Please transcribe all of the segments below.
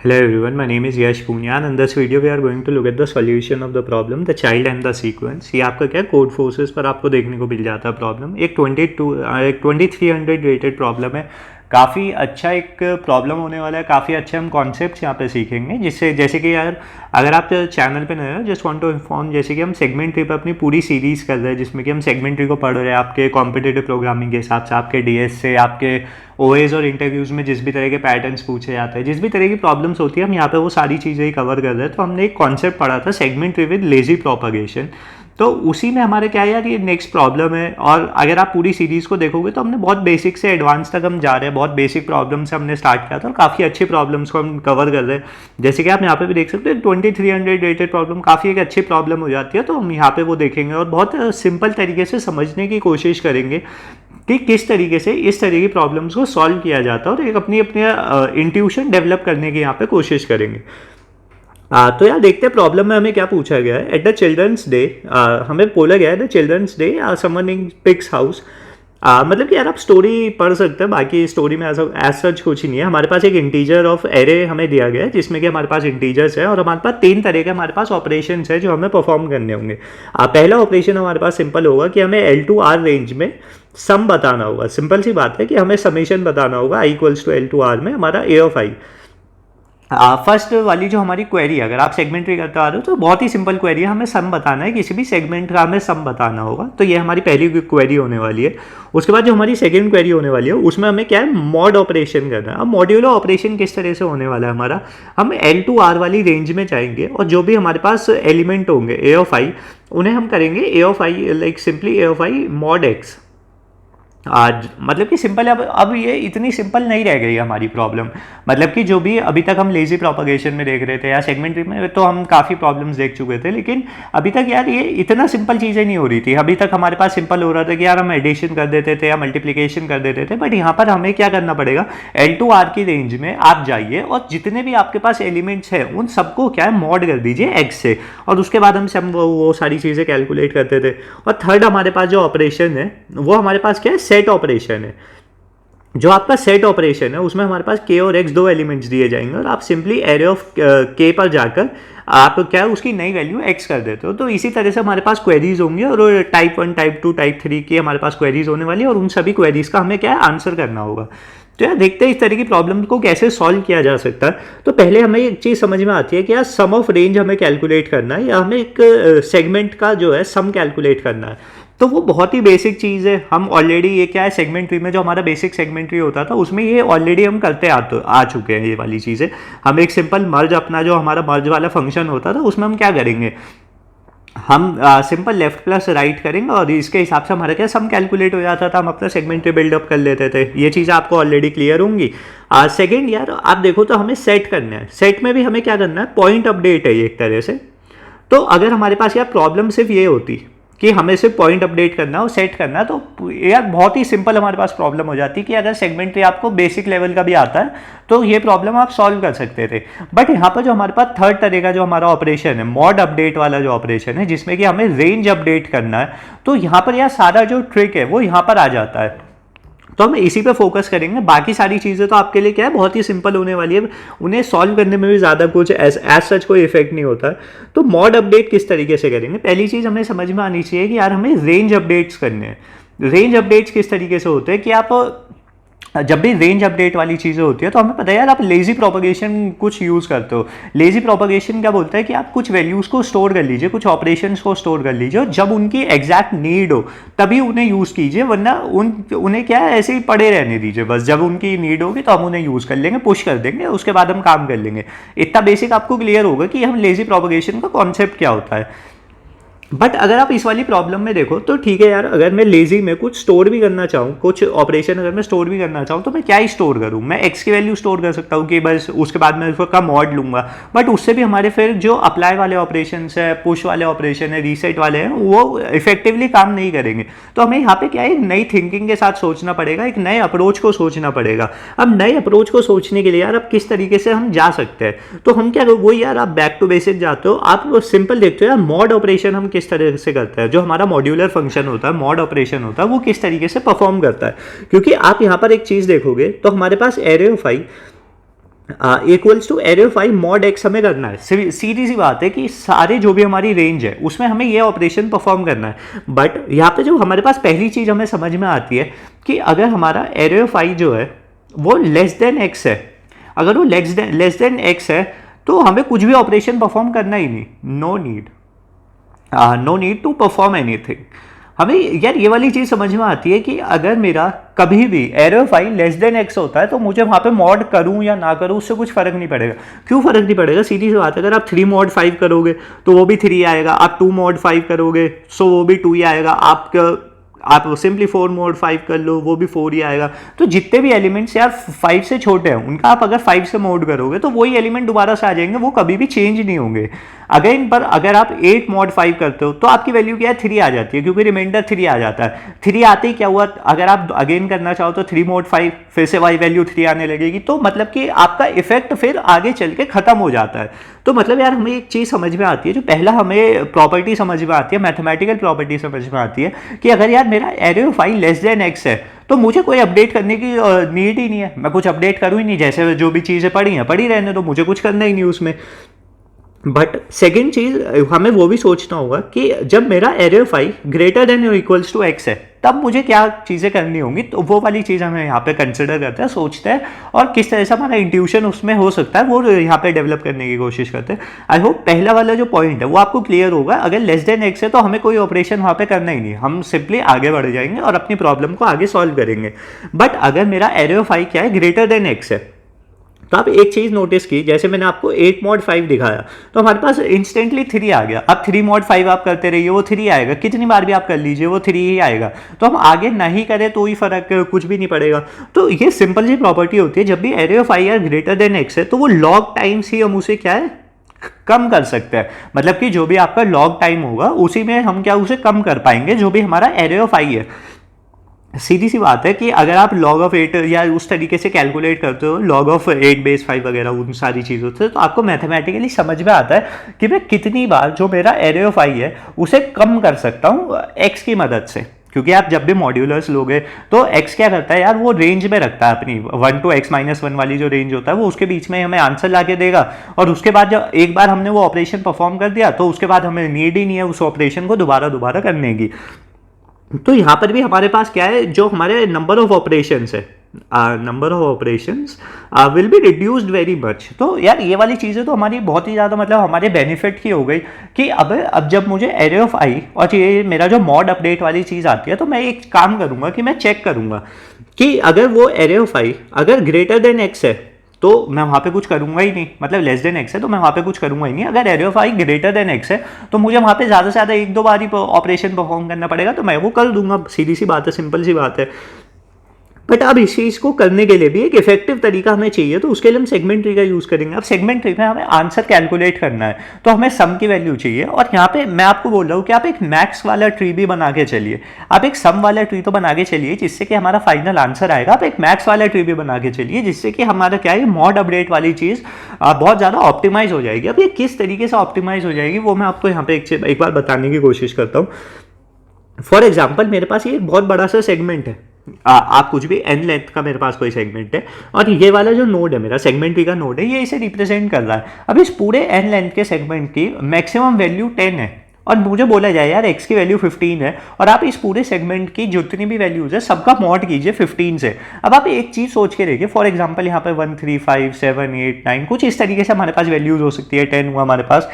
Hello everyone, my name is Yash Punyan and this video we are going to look at the solution of the problem, the child and the sequence। ये आपका क्या code forces पर आपको देखने को मिल जाता है problem. एक 2300 रेटेड प्रॉब्लम है। काफ़ी अच्छा एक प्रॉब्लम होने वाला है, काफ़ी अच्छे हम कॉन्सेप्ट्स यहाँ पे सीखेंगे, जिससे जैसे कि यार अगर आप चैनल पे नए हो जस्ट वांट टू इन्फॉर्म, जैसे कि हम सेगमेंट ट्री पर अपनी पूरी सीरीज़ कर रहे हैं जिसमें कि हम सेगमेंट ट्री को पढ़ रहे हैं आपके कॉम्पिटिटिव प्रोग्रामिंग के हिसाब से, आपके डीएस से, आपके ओएस और इंटरव्यूज़ में जिस भी तरह के पैटर्न्स पूछे जाते हैं, जिस भी तरह की प्रॉब्लम्स होती है हम यहाँ पे वो सारी चीज़ें ही कवर कर रहे हैं। तो हमने एक कॉन्सेप्ट पढ़ा था segment tree with lazy propagation, तो उसी में हमारे क्या है यार ये नेक्स्ट प्रॉब्लम है। और अगर आप पूरी सीरीज़ को देखोगे तो हमने बहुत बेसिक से एडवांस तक हम जा रहे हैं, बहुत बेसिक प्रॉब्लम से हमने स्टार्ट किया था और काफ़ी अच्छी प्रॉब्लम्स को हम कवर कर रहे हैं। जैसे कि आप यहाँ पे भी देख सकते हैं 2300 रेटेड प्रॉब्लम काफ़ी एक अच्छी प्रॉब्लम हो जाती है, तो हम यहाँ पे वो देखेंगे और बहुत सिंपल तरीके से समझने की कोशिश करेंगे कि किस तरीके से इस तरह की प्रॉब्लम्स को सॉल्व किया जाता है और एक अपनी इंट्यूशन डेवलप करने की यहाँ पे कोशिश करेंगे। तो यार देखते हैं प्रॉब्लम में हमें क्या पूछा गया है। एट द चिल्ड्रंस डे हमें बोला गया है the children's day someone in pigs house. मतलब कि यार आप स्टोरी पढ़ सकते हैं, बाकी स्टोरी में एज सच कुछ ही नहीं है। हमारे पास एक इंटीजर ऑफ एरे हमें दिया गया है जिसमें कि हमारे पास इंटीजर्स है और हमारे पास 3 तरह के हमारे पास ऑपरेशंस है जो हमें परफॉर्म करने होंगे। पहला ऑपरेशन हमारे पास सिंपल होगा कि हमें L2R रेंज में सम बताना होगा। सिंपल सी बात है कि हमें समेशन बताना होगा I = L2R में हमारा A of I। फर्स्ट वाली जो हमारी क्वेरी है, अगर आप सेगमेंट ट्री करते आ रहे हो तो बहुत ही सिंपल क्वेरी है, हमें सम बताना है, किसी भी सेगमेंट का हमें सम बताना होगा। तो ये हमारी पहली क्वेरी होने वाली है। उसके बाद जो हमारी सेकंड क्वेरी होने वाली है उसमें हमें क्या है मॉड ऑपरेशन करना है। अब मॉड्यूलर ऑपरेशन किस तरह से होने वाला है हमारा, हम L2R वाली रेंज में जाएंगे और जो भी हमारे पास एलिमेंट होंगे A of I उन्हें हम करेंगे A of I like simply A of I mod X। आज मतलब कि सिंपल अब ये इतनी सिंपल नहीं रह गई हमारी प्रॉब्लम। मतलब कि जो भी अभी तक हम लेजी प्रोपगेशन में देख रहे थे या सेगमेंट ट्री में तो हम काफ़ी प्रॉब्लम्स देख चुके थे, लेकिन अभी तक यार ये इतना सिंपल चीज़ें नहीं हो रही थी। अभी तक हमारे पास सिंपल हो रहा था कि यार हम एडिशन कर देते थे या मल्टीप्लिकेशन कर देते थे, बट यहाँ पर हमें क्या करना पड़ेगा, L2R की रेंज में आप जाइए और जितने भी आपके पास एलिमेंट्स हैं उन सबको क्या है मॉड कर दीजिए X से, और उसके बाद हम सब वो सारी चीज़ें कैलकुलेट करते थे। और थर्ड हमारे पास जो ऑपरेशन है वो हमारे पास क्या है सेट ऑपरेशन है। जो आपका सेट ऑपरेशन है उसमें हमारे पास K और X 2 एलिमेंट्स दिए जाएंगे और आप सिंपली एरे ऑफ K पर जाकर आप क्या है उसकी नई वैल्यू X कर देते हो। तो इसी तरह से हमारे पास क्वेरीज होंगी और टाइप 1, टाइप 2, टाइप 3 की हमारे पास क्वेरीज होने वाली है और उन सभी क्वेरीज का हमें क्या है आंसर करना होगा। तो यार देखते हैं इस तरह की प्रॉब्लम को कैसे सॉल्व किया जा सकता है। तो पहले हमें एक चीज़ समझ में आती है कि यार सम ऑफ रेंज हमें कैलकुलेट करना है या हमें एक सेगमेंट का जो है सम कैलकुलेट करना है। तो वो बहुत ही बेसिक चीज़ है, हम ऑलरेडी ये क्या है सेगमेंट ट्री में जो हमारा बेसिक सेगमेंट ट्री होता था उसमें ये ऑलरेडी हम करते आ चुके हैं ये वाली चीज़ें। हम एक सिंपल मर्ज अपना जो हमारा मर्ज वाला फंक्शन होता था उसमें हम क्या करेंगे, हम सिंपल लेफ्ट प्लस राइट करेंगे और इसके हिसाब से हमारा क्या सम कैलकुलेट हो जाता था, हम अपना सेगमेंट ट्री बिल्डअप कर लेते थे। ये चीज़ आपको ऑलरेडी क्लियर होंगी। सेकेंड यार आप देखो तो हमें सेट करना है, सेट में भी हमें क्या करना है पॉइंट अपडेट है ये एक तरह से। तो अगर हमारे पास यार प्रॉब्लम सिर्फ ये होती कि हमें सिर्फ पॉइंट अपडेट करना और सेट करना, तो यार बहुत ही सिंपल हमारे पास प्रॉब्लम हो जाती कि अगर सेगमेंट ट्री आपको बेसिक लेवल का भी आता है तो ये प्रॉब्लम आप सॉल्व कर सकते थे। बट यहाँ पर जो हमारे पास थर्ड तरह का जो हमारा ऑपरेशन है मॉड अपडेट वाला जो ऑपरेशन है जिसमें कि हमें रेंज अपडेट करना है, तो यहाँ पर यार सारा जो ट्रिक है वो यहाँ पर आ जाता है। तो हम इसी पे फोकस करेंगे, बाकी सारी चीज़ें तो आपके लिए क्या है बहुत ही सिंपल होने वाली है, उन्हें सॉल्व करने में भी ज़्यादा कुछ एज सच कोई इफेक्ट नहीं होता है। तो मॉड अपडेट किस तरीके से करेंगे, पहली चीज़ हमें समझ में आनी चाहिए कि यार हमें रेंज अपडेट्स करने हैं। रेंज अपडेट्स किस तरीके से होते हैं कि आप जब भी रेंज अपडेट वाली चीज़ें होती है तो हमें पता है यार आप लेजी प्रोपगेशन कुछ यूज़ करते हो। लेजी प्रोपगेशन क्या बोलता है कि आप कुछ वैल्यूज़ को स्टोर कर लीजिए, कुछ ऑपरेशंस को स्टोर कर लीजिए और जब उनकी एग्जैक्ट नीड हो तभी उन्हें यूज़ कीजिए, वरना उन्हें क्या है ऐसे ही पड़े रहने दीजिए। बस जब उनकी नीड होगी तो हम उन्हें यूज़ कर लेंगे, पुश कर देंगे, उसके बाद हम काम कर लेंगे। इतना बेसिक आपको क्लियर होगा कि हम लेजी प्रोपगेशन का कॉन्सेप्ट क्या होता है। बट अगर आप इस वाली प्रॉब्लम में देखो तो ठीक है यार, अगर मैं लेजी में कुछ स्टोर भी करना चाहूँ, कुछ ऑपरेशन अगर मैं स्टोर भी करना चाहूँ तो मैं क्या ही स्टोर करूँ, मैं एक्स की वैल्यू स्टोर कर सकता हूँ कि बस उसके बाद मैं उसका मॉड लूँगा। बट उससे भी हमारे फिर जो अप्लाई वाले ऑपरेशन है, पुश वाले ऑपरेशन है, रीसेट वाले हैं, वो इफेक्टिवली काम नहीं करेंगे। तो हमें यहाँ पे क्या है एक नई थिंकिंग के साथ सोचना पड़ेगा, एक नए अप्रोच को सोचना पड़ेगा। अब नए अप्रोच को सोचने के लिए यार अब किस तरीके से हम जा सकते हैं, तो हम क्या वो यार आप बैक टू बेसिक जाते हो, आप सिंपल देखते हो यार मॉड ऑपरेशन हम किस तरह से करते हैं। जो हमारा मॉड्यूलर फंक्शन होता है, मॉड ऑपरेशन होता है, वो किस तरीके से परफॉर्म करता है। क्योंकि आप यहाँ पर एक चीज देखोगे तो हमारे पास array of i equals to array of i mod x हमें करना है। सीधी सी बात है कि सारे जो भी हमारी रेंज है उसमें हमें ये ऑपरेशन परफॉर्म करना है। बट यहाँ पे जो हमारे पास पहली चीज़ हमें समझ में आती है कि अगर हमारा एरे ऑफ आई जो है वो लेस देन एक्स है, अगर वो लेस देन एक्स है तो हमें कुछ भी ऑपरेशन परफॉर्म करना ही नहीं, no need to perform anything. हमें यार ये वाली चीज़ समझ में आती है कि अगर मेरा कभी भी array of I less than x होता है तो मुझे वहाँ पे मॉड करूँ या ना करूँ उससे कुछ फ़र्क नहीं पड़ेगा। क्यों फ़र्क नहीं पड़ेगा? सीधी सी बात है, अगर आप 3 mod 5 करोगे तो वो भी 3 आएगा, आप 2 mod 5 करोगे सो वो भी 2 ही आएगा, आप सिंपली 4 mod 5 कर लो वो भी 4 ही आएगा। तो जितने भी एलिमेंट्स यार 5 से छोटे हैं उनका आप अगर 5 से मोड करोगे तो वही एलिमेंट दोबारा से आ जाएंगे, वो कभी भी चेंज नहीं होंगे। अगेन पर अगर आप 8 mod 5 करते हो तो आपकी वैल्यू क्या है, 3 आ जाती है, क्योंकि रिमाइंडर 3 आ जाता है। 3 आते ही क्या हुआ, अगर आप अगेन करना चाहो तो 3 mod 5 फिर से वही वैल्यू 3 आने लगेगी, तो मतलब कि आपका इफेक्ट फिर आगे चल के खत्म हो जाता है। तो मतलब यार हमें एक चीज़ समझ में आती है, जो पहला हमें प्रॉपर्टी समझ में आती है, मैथमेटिकल प्रॉपर्टी समझ में आती है कि अगर यार मेरा array of I less than x है तो मुझे कोई अपडेट करने की नीड ही नहीं है, मैं कुछ अपडेट करूँ ही नहीं, जैसे जो भी चीज़ें पड़ी हैं पड़ी रहने, तो मुझे कुछ करना ही नहीं उसमें। बट सेकेंड चीज हमें वो भी सोचना होगा कि जब मेरा array of I greater than और इक्वल्स टू एक्स है तब मुझे क्या चीज़ें करनी होंगी, तो वो वाली चीज़ हमें यहाँ पे कंसिडर करते हैं, सोचते हैं, और किस तरह से हमारा इंट्यूशन उसमें हो सकता है वो यहाँ पे डेवलप करने की कोशिश करते हैं। आई होप पहला वाला जो पॉइंट है वो आपको क्लियर होगा। अगर लेस देन एक्स है तो हमें कोई ऑपरेशन वहाँ पे करना ही नहीं, हम सिंपली आगे बढ़ जाएंगे और अपनी प्रॉब्लम को आगे सॉल्व करेंगे। बट अगर मेरा एरे ऑफ आई क्या है, ग्रेटर देन एक्स है, तो आप एक चीज़ नोटिस की, जैसे मैंने आपको 8 mod 5 दिखाया तो हमारे पास इंस्टेंटली 3 आ गया। अब 3 mod 5 आप करते रहिए वो 3 आएगा, कितनी बार भी आप कर लीजिए वो 3 ही आएगा, तो हम आगे नहीं करें तो ही फर्क कुछ भी नहीं पड़ेगा। तो ये सिंपल सी प्रॉपर्टी होती है, जब भी array of I R greater than x है तो वो लॉग टाइम्स ही हम उसे क्या है कम कर सकते हैं। मतलब कि जो भी आपका लॉग टाइम होगा उसी में हम क्या उसे कम कर पाएंगे, जो भी हमारा एरे ऑफ आई है। सीधी सी बात है कि अगर आप log ऑफ 8 या उस तरीके से कैलकुलेट करते हो log ऑफ 8 बेस 5 वगैरह उन सारी चीज़ों से, तो आपको मैथमेटिकली समझ में आता है कि मैं कितनी बार जो मेरा एरे ऑफ आई है उसे कम कर सकता हूँ x की मदद से। क्योंकि आप जब भी मॉड्यूलर्स लोगे तो x क्या करता है यार, वो रेंज में रखता है अपनी 1 to x-1 वाली जो रेंज होता है वो उसके बीच में हमें आंसर ला के देगा, और उसके बाद जब एक बार हमने वो ऑपरेशन परफॉर्म कर दिया तो उसके बाद हमें नीड ही नहीं है उस ऑपरेशन को दोबारा करने की। तो यहाँ पर भी हमारे पास क्या है, जो हमारे नंबर ऑफ ऑपरेशंस है, number of operations will be reduced very much. तो यार ये वाली चीज़ें तो हमारी बहुत ही ज़्यादा मतलब हमारे बेनिफिट की हो गई कि अब जब मुझे एरे ऑफ आई और ये मेरा जो मॉड अपडेट वाली चीज़ आती है तो मैं एक काम करूँगा कि मैं चेक करूँगा कि अगर वो एरे ऑफ आई अगर ग्रेटर देन एक्स है तो मैं वहाँ पे कुछ करूँगा ही नहीं, मतलब लेस देन एक्स है तो मैं वहाँ पे कुछ करूँगा ही नहीं। अगर array of I greater than x है तो मुझे वहाँ पे ज़्यादा से ज़्यादा 1-2 बार ही ऑपरेशन परफॉर्म करना पड़ेगा, तो मैं वो कर दूंगा। सीधी सी बात है, सिंपल सी बात है। बट अब इस चीज़ को करने के लिए भी एक इफेक्टिव तरीका हमें चाहिए, तो उसके लिए हम सेगमेंट ट्री का यूज़ करेंगे। अब सेगमेंट ट्री में हमें आंसर कैलकुलेट करना है तो हमें सम की वैल्यू चाहिए, और यहाँ पे मैं आपको बोल रहा हूँ कि आप एक मैक्स वाला ट्री भी बना के चलिए, आप एक सम वाला ट्री तो बना के चलिए जिससे कि हमारा फाइनल आंसर आएगा, आप एक मैक्स वाला ट्री भी बना के चलिए जिससे कि हमारा क्या है मॉड अपडेट वाली चीज़ बहुत ज़्यादा ऑप्टिमाइज हो जाएगी। अब ये किस तरीके से ऑप्टिमाइज हो जाएगी वो मैं आपको यहाँ पे एक बार बताने की कोशिश करता हूँ। फॉर एग्जाम्पल मेरे पास ये एक बहुत बड़ा सा सेगमेंट है, आप कुछ भी n लेंथ का मेरे पास कोई सेगमेंट है, और ये वाला जो नोड है मेरा सेगमेंट ट्री का नोड है, ये इसे रिप्रेजेंट कर रहा है। अब इस पूरे n लेंथ के सेगमेंट की मैक्सिमम वैल्यू 10 है, और मुझे बोला जाए यार x की वैल्यू 15 है, और आप इस पूरे सेगमेंट की जितनी भी वैल्यूज है सबका मॉड कीजिए 15 से। अब आप एक चीज़ सोच के देखिए, फॉर एग्जाम्पल यहाँ पे 1 3 5 7 8 9 कुछ इस तरीके से हमारे पास वैल्यूज हो सकती है, 10 हुआ हमारे पास।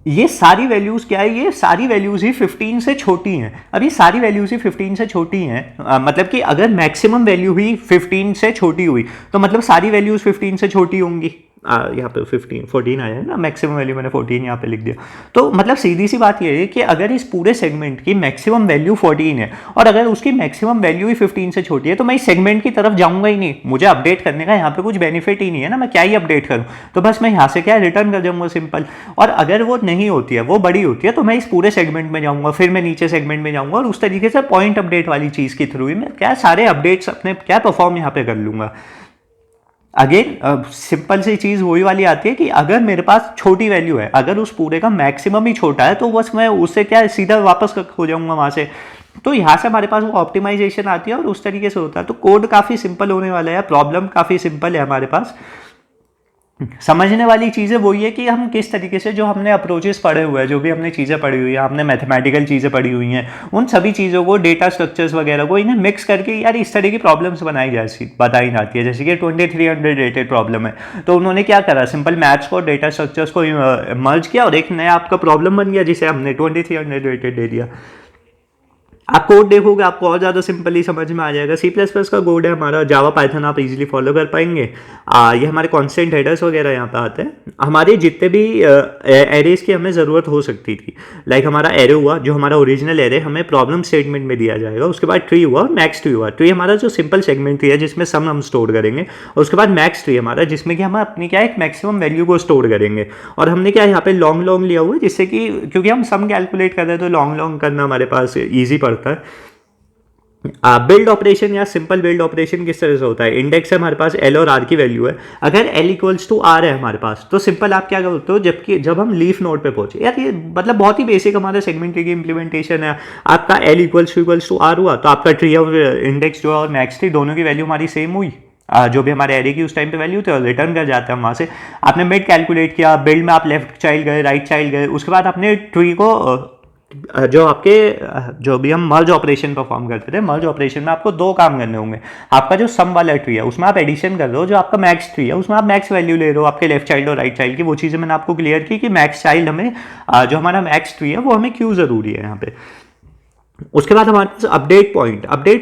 ये सारी वैल्यूज क्या है, ये सारी वैल्यूज ही 15 से छोटी हैं। अब ये सारी वैल्यूज ही 15 से छोटी हैं, मतलब कि अगर मैक्सिमम वैल्यू ही 15 से छोटी हुई तो मतलब सारी वैल्यूज 15 से छोटी होंगी। यहाँ पे 14 आया है ना, मैक्सिमम वैल्यू मैंने 14 यहाँ पे लिख दिया। तो मतलब सीधी सी बात ये है कि अगर इस पूरे सेगमेंट की मैक्सिमम वैल्यू 14 है और अगर उसकी मैक्सिमम वैल्यू ही 15 से छोटी है तो मैं इस सेगमेंट की तरफ जाऊंगा ही नहीं, मुझे अपडेट करने का यहाँ पे कुछ बेनिफिट ही नहीं है ना, मैं क्या ही अपडेट करूँ, तो बस मैं यहाँ से क्या रिटर्न कर जाऊँगा सिंपल। और अगर वो नहीं होती है, वो बड़ी होती है, तो मैं इस पूरे सेगमेंट में जाऊँगा, फिर मैं नीचे सेगमेंट में जाऊँगा, और उस तरीके से पॉइंट अपडेट वाली चीज़ के थ्रू ही मैं क्या सारे अपडेट्स अपने क्या परफॉर्म यहाँ पे कर लूँगा। अगेन सिंपल सी चीज़ वही वाली आती है कि अगर मेरे पास छोटी वैल्यू है, अगर उस पूरे का मैक्सिमम ही छोटा है तो बस मैं उससे क्या सीधा वापस हो जाऊंगा वहाँ से, तो यहाँ से हमारे पास वो ऑप्टिमाइजेशन आती है और उस तरीके से होता है। तो कोड काफ़ी सिंपल होने वाला है, प्रॉब्लम काफ़ी सिंपल है हमारे पास। समझने वाली चीज़ें वही है कि हम किस तरीके से जो हमने अप्रोचेस पढ़े हुए हैं, जो भी हमने चीज़ें पढ़ी हुई हैं, हमने मैथमेटिकल चीज़ें पढ़ी हुई हैं, उन सभी चीज़ों को, डेटा स्ट्रक्चर्स वगैरह को इन्हें मिक्स करके यार इस तरह की प्रॉब्लम्स बताई जाती है। जैसे कि 2300 रेटेड प्रॉब्लम है, तो उन्होंने क्या करा, सिंपल मैथ्स को, डेटा स्ट्रक्चर्स को मर्ज किया और एक नया आपका प्रॉब्लम बन गया जिसे हमने 2300 रेटेड दे दिया। आप कोड देखोगे आपको और ज़्यादा सिंपली समझ में आ जाएगा। C++ का कोड है हमारा, जावा पाइथन आप इजीली फॉलो कर पाएंगे। ये हमारे कॉन्स्टेंट हेडर्स वगैरह यहाँ पे आते हैं। हमारे जितने भी एरेज की हमें ज़रूरत हो सकती थी, लाइक हमारा एरे हुआ, जो हमारा ओरिजिनल एरे हमें प्रॉब्लम स्टेटमेंट में दिया जाएगा। उसके बाद ट्री हुआ, मैक्स ट्री हुआ। ट्री हमारा जो सिंपल सेगमेंट ट्री है जिसमें सम हम स्टोर करेंगे, और उसके बाद मैक्स ट्री हमारा जिसमें कि हम अपनी क्या एक मैक्सिमम वैल्यू को स्टोर करेंगे। और हमने क्या यहाँ पे लॉन्ग लिया हुआ है, जिससे कि क्योंकि हम सम कैलकुलेट कर रहे हैं तो लॉन्ग करना हमारे पास ईजी पड़ता है। बिल्ड ऑपरेशन या सिंपल बिल्ड ऑपरेशन किस तरह से होता है, इंडेक्स है हमारे पास, एल और आर की वैल्यू है। अगर एल इक्वल्स टू आर है हमारे पास, तो सिंपल आप क्या करते हो, जब हम लीफ नोड पे पहुंचे, यार ये मतलब बहुत ही बेसिक हमारे सेगमेंट ट्री की इंप्लीमेंटेशन है। आपका एल इक्वल्स टू आर हुआ तो आपका ट्री और इंडेक्स जो है और मैक्स ट्री दोनों की वैल्यू हमारी सेम हुई, जो भी हमारे एरे की उस टाइम पे वैल्यू थे, और रिटर्न कर जाते हैं हम वहाँ से। आपने मिड कैलकुलेट किया, बिल्ड में आप लेफ्ट चाइल्ड गए, राइट चाइल्ड गए, उसके बाद आपने ट्री को जो भी हम मर्ज ऑपरेशन परफॉर्म करते थे, मर्ज ऑपरेशन में आपको दो काम करने होंगे। आपका जो सम वाला ट्री है उसमें आप एडिशन कर रहे हो, जो आपका मैक्स ट्री है उसमें आप मैक्स वैल्यू ले रहे हो, आपके लेफ्ट चाइल्ड और राइट चाइल्ड की। वो चीज़ें मैंने आपको क्लियर की कि मैक्स चाइल्ड हमें, जो हमारा मैक्स ट्री है वो हमें क्यों ज़रूरी है यहाँ पे। उसके बाद हमारे पास अपडेट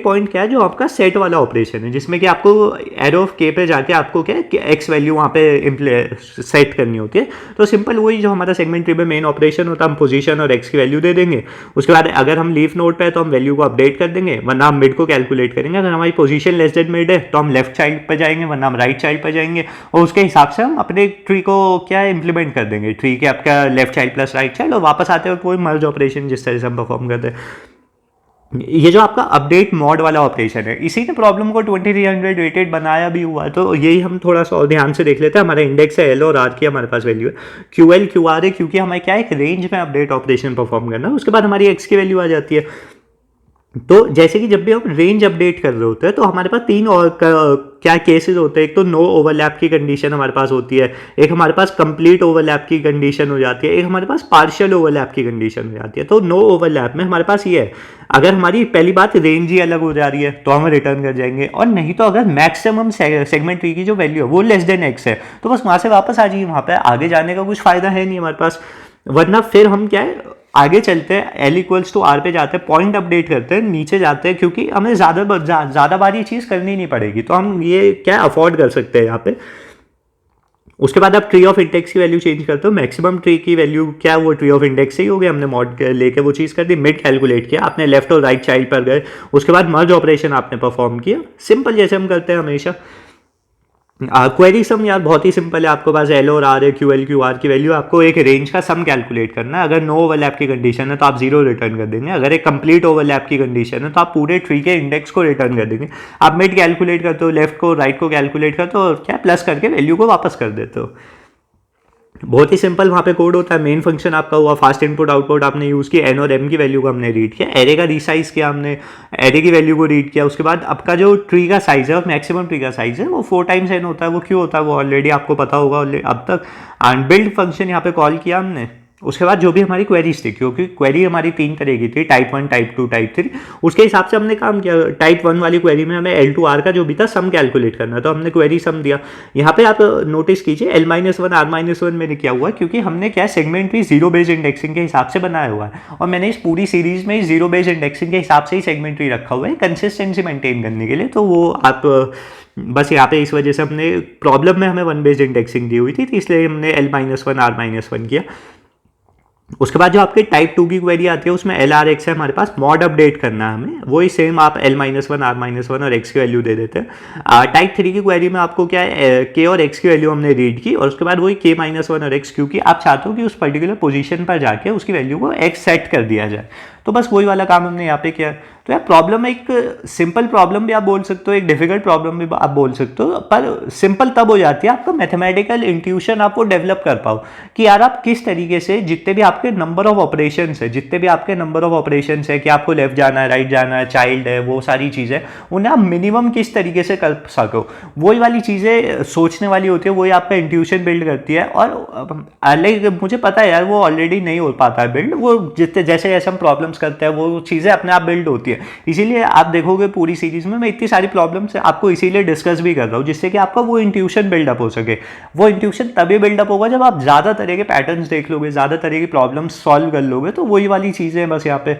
पॉइंट क्या है, जो आपका सेट वाला ऑपरेशन है, जिसमें कि आपको एरो ऑफ के पे जाके आपको क्या है एक्स वैल्यू वहाँ पे सेट करनी होती है। तो सिंपल वही जो हमारा सेगमेंट ट्री में मेन ऑपरेशन होता है, हम पोजीशन और एक्स की वैल्यू दे देंगे। उसके बाद अगर हम लीफ नोड पे है तो हम वैल्यू को अपडेट कर देंगे, वरना हम मिड को कैलकुलेट करेंगे। अगर हमारी पोजीशन लेस देन मिड है तो हम लेफ्ट चाइल्ड पर जाएंगे, वरना हम राइट चाइल्ड पर जाएंगे, और उसके हिसाब से हम अपने ट्री को क्या है इंप्लीमेंट कर देंगे, ट्री के आपका left child plus right child, और वापस आते हैं कोई मर्ज ऑपरेशन जिस तरह से हम परफॉर्म करते हैं। ये जो आपका अपडेट मॉड वाला ऑपरेशन है, इसी ने प्रॉब्लम को 2300 रेटेड बनाया भी हुआ है। तो यही हम थोड़ा सा और ध्यान से देख लेते हैं। हमारा इंडेक्स है एल और आर की हमारे पास वैल्यू है, क्यू एल क्यू आर है, क्योंकि हमें क्या एक रेंज में अपडेट ऑपरेशन परफॉर्म करना है। उसके बाद हमारी एक्स की वैल्यू आ जाती है। तो जैसे कि जब भी हम रेंज अपडेट कर रहे होते हैं तो हमारे पास तीन और क्या केसेस होते हैं। एक तो नो ओवरलैप की कंडीशन हमारे पास होती है, एक हमारे पास कंप्लीट ओवरलैप की कंडीशन हो जाती है, एक हमारे पास पार्शियल ओवरलैप की कंडीशन हो जाती है। तो नो ओवरलैप में हमारे पास ये है, अगर हमारी पहली बात रेंज ही अलग हो जा रही है तो हम रिटर्न कर जाएंगे, और नहीं तो अगर मैक्सिमम सेगमेंट ट्री की जो वैल्यू है वो लेस देन एक्स है तो बस वहाँ से वापस आ जाइए, वहाँ पे आगे जाने का कुछ फायदा है नहीं हमारे पास। वरना फिर हम क्या है आगे चलते हैं, एल इक्वल्स टू आर पे जाते हैं, पॉइंट अपडेट करते हैं, नीचे जाते हैं, क्योंकि हमें ज़्यादा बार ये चीज़ करनी नहीं पड़ेगी, तो हम ये क्या अफोर्ड कर सकते हैं यहाँ पे। उसके बाद आप ट्री ऑफ इंडेक्स की वैल्यू चेंज करते हो, मैक्सिमम ट्री की वैल्यू क्या वो ट्री ऑफ इंडेक्स से ही हो गया। हमने मॉड लेके वो चीज़ कर दी, मिड कैलकुलेट किया, आपने लेफ्ट और राइट चाइल्ड पर गए, उसके बाद मर्ज ऑपरेशन आपने परफॉर्म किया, सिंपल जैसे हम करते हैं हमेशा। क्वेरी सम यार बहुत ही सिंपल है, आपके पास एल और आर है, क्यू एल क्यू आर की वैल्यू, आपको एक रेंज का सम कैलकुलेट करना है। अगर नो ओवरलैप की कंडीशन है तो आप जीरो रिटर्न कर देंगे, अगर एक कंप्लीट ओवरलैप की कंडीशन है तो आप पूरे ट्री के इंडेक्स को रिटर्न कर देंगे। आप मिड कैलकुलेट करते हो, लेफ्ट को राइट को कैलकुलेट करते हो, और क्या प्लस करके वैल्यू को वापस कर देते हो। बहुत ही सिंपल वहाँ पे कोड होता है। मेन फंक्शन आपका हुआ, फास्ट इनपुट आउटपुट आपने यूज़ किया, एन और एम की वैल्यू को हमने रीड किया, एरे का रीसाइज किया हमने, एरे की वैल्यू को रीड किया। उसके बाद आपका जो ट्री का साइज है और मैक्सिमम ट्री का साइज है वो 4 टाइम्स एन होता है। वो क्यों होता है वो ऑलरेडी आपको पता होगा अब तक। एंड बिल्ड फंक्शन यहाँ पे कॉल किया हमने। उसके बाद जो भी हमारी क्वेरीज थी, क्योंकि क्वेरी हमारी 3 तरह की थी, टाइप 1, टाइप 2, टाइप 3, उसके हिसाब से हमने काम किया। टाइप 1 वाली क्वेरी में हमें एल टू आर का जो भी था सम कैलकुलेट करना, तो हमने क्वेरी सम दिया। यहाँ पे आप नोटिस कीजिए L-1 R-1 मैंने किया हुआ है, क्योंकि हमने क्या सेगमेंट भी जीरो बेस्ड इंडेक्सिंग के हिसाब से बनाया हुआ है, और मैंने इस पूरी सीरीज में जीरो बेस्ड इंडेक्सिंग के हिसाब से ही सेगमेंट भी रखा हुआ है कंसिस्टेंसी मेंटेन करने के लिए। तो वो आप बस यहाँ पे इस वजह से हमने प्रॉब्लम में हमें 1 बेस्ड इंडेक्सिंग दी हुई थी, तो इसलिए हमने L-1 R-1 किया। उसके बाद जो आपके टाइप 2 की क्वेरी आती है उसमें एल आर एक्स है हमारे पास, मॉड अपडेट करना है हमें, वही सेम आप L-1 R-1 और एक्स की वैल्यू दे देते हैं। टाइप 3 की क्वेरी में आपको क्या है के और एक्स की वैल्यू हमने रीड की, और उसके बाद वही K-1 और एक्स, क्योंकि आप चाहते हो कि उस पर्टिकुलर पोजीशन पर जाके उसकी वैल्यू को एक्स सेट कर दिया जाए। तो बस वही वाला काम हमने यहाँ पे किया। तो यार प्रॉब्लम एक सिंपल प्रॉब्लम भी आप बोल सकते हो, एक डिफिकल्ट प्रॉब्लम भी आप बोल सकते हो, पर सिंपल तब हो जाती है आपका मैथमेटिकल इंट्यूशन आपको डेवलप कर पाओ कि यार आप किस तरीके से जितने भी आपके नंबर ऑफ ऑपरेशंस है, जितने भी आपके नंबर ऑफ ऑपरेशंस है कि आपको लेफ्ट जाना है, राइट जाना है, चाइल्ड है, वो सारी चीज़ें उन्हें आप मिनिमम किस तरीके से कर सको, वही वाली चीज़ें सोचने वाली होती है, वही आपका इंट्यूशन बिल्ड करती है। और लाइक मुझे पता है यार वो ऑलरेडी नहीं हो पाता है बिल्ड, वो जितने जैसे जैसे हम प्रॉब्लम्स करते हैं वो चीज़ें अपने आप बिल्ड होती है। इसीलिए आप देखोगे पूरी सीरीज में मैं इतनी सारी प्रॉब्लम्स आपको इसीलिए डिस्कस भी कर रहा हूँ, जिससे कि आपका वो इंट्यूशन बिल्डअप हो सके। वो इंट्यूशन तभी बिल्डअप होगा जब आप ज़्यादा तरह के पैटर्न्स देख लोगे, ज़्यादा तरह की प्रॉब्लम्स सॉल्व कर लोगे, तो वही वाली चीज़ें हैं बस यहाँ पे।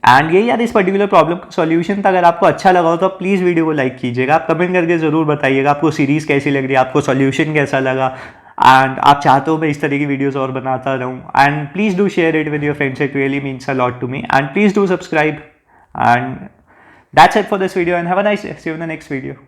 एंड यही यार इस पर्टिकुलर प्रॉब्लम का सॉल्यूशन था। अगर आपको अच्छा लगा हो तो प्लीज़ वीडियो को लाइक कीजिएगा, आप कमेंट करके ज़रूर बताइएगा आपको सीरीज़ कैसी लग रही है, आपको सॉल्यूशन कैसा लगा, एंड आप चाहते हो मैं इस तरह की वीडियोस और बनाता रहूँ। And please do share it with your friends, it really means a lot to me, and please do subscribe. And that's it for this video, and have a nice day. See you in the next video.